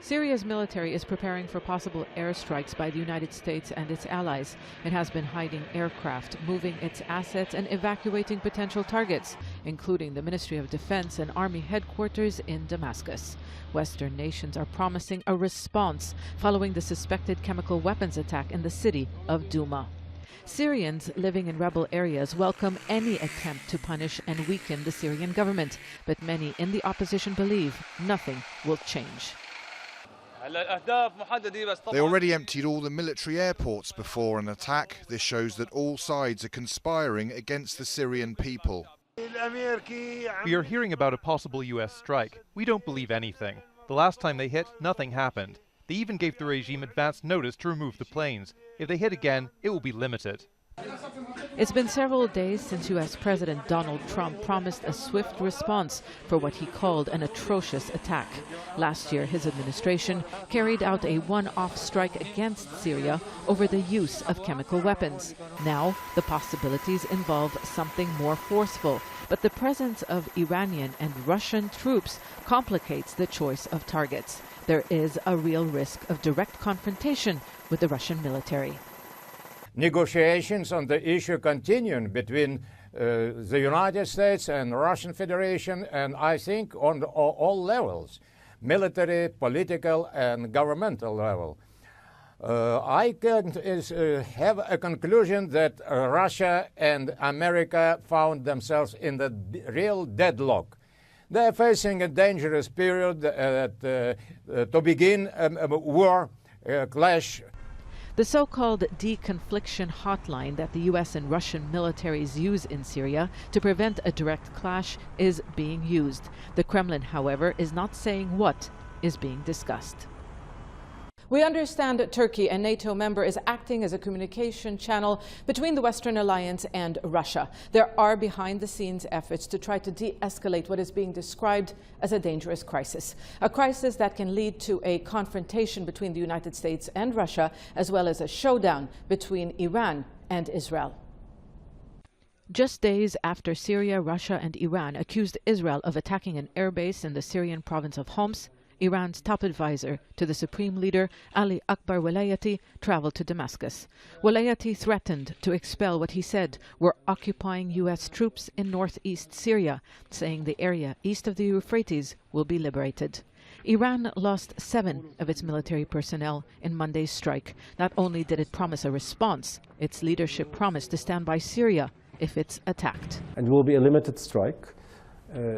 Syria's military is preparing for possible airstrikes by the United States and its allies. It has been hiding aircraft, moving its assets, and evacuating potential targets, including the Ministry of Defense and Army headquarters in Damascus. Western nations are promising a response following the suspected chemical weapons attack in the city of Douma. Syrians living in rebel areas welcome any attempt to punish and weaken the Syrian government, but many in the opposition believe nothing will change. They already emptied all the military airports before an attack. This shows that all sides are conspiring against the Syrian people. We are hearing about a possible U.S. strike. We don't believe anything. The last time they hit, nothing happened. They even gave the regime advance notice to remove the planes. If they hit again, it will be limited. It's been several days since U.S. President Donald Trump promised a swift response for what he called an atrocious attack. Last year, his administration carried out a one-off strike against Syria over the use of chemical weapons. Now, the possibilities involve something more forceful, but the presence of Iranian and Russian troops complicates the choice of targets. There is a real risk of direct confrontation with the Russian military. Negotiations on the issue continue between the United States and Russian Federation, and I think on all levels, military, political, and governmental level. I can have a conclusion that Russia and America found themselves in the real deadlock. They are facing a dangerous period to begin a war, clash. The so-called deconfliction hotline that the U.S. and Russian militaries use in Syria to prevent a direct clash is being used. The Kremlin, however, is not saying what is being discussed. We understand that Turkey, a NATO member, is acting as a communication channel between the Western alliance and Russia. There are behind-the-scenes efforts to try to de-escalate what is being described as a dangerous crisis. A crisis that can lead to a confrontation between the United States and Russia, as well as a showdown between Iran and Israel. Just days after Syria, Russia and Iran accused Israel of attacking an airbase in the Syrian province of Homs, Iran's top advisor to the supreme leader, Ali Akbar Velayati, traveled to Damascus. Velayati threatened to expel what he said were occupying U.S. troops in northeast Syria, saying the area east of the Euphrates will be liberated. Iran lost 7 of its military personnel in Monday's strike. Not only did it promise a response, its leadership promised to stand by Syria if it's attacked. It will be a limited strike.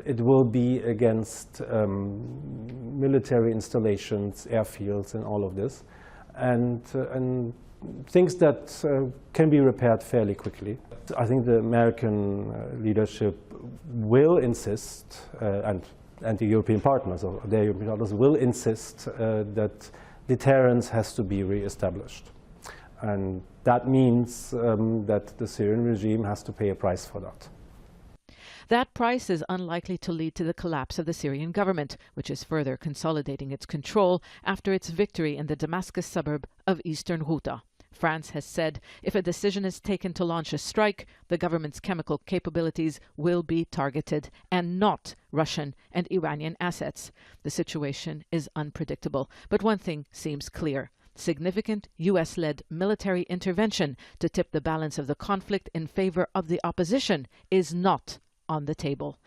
It will be against military installations, airfields, and all of this, and things that can be repaired fairly quickly. I think the American leadership will insist, and the European partners, or their European partners, will insist that deterrence has to be re-established. And that means that the Syrian regime has to pay a price for that. That price is unlikely to lead to the collapse of the Syrian government, which is further consolidating its control after its victory in the Damascus suburb of eastern Ghouta. France has said if a decision is taken to launch a strike, the government's chemical capabilities will be targeted and not Russian and Iranian assets. The situation is unpredictable, but one thing seems clear. Significant U.S.-led military intervention to tip the balance of the conflict in favor of the opposition is not on the table.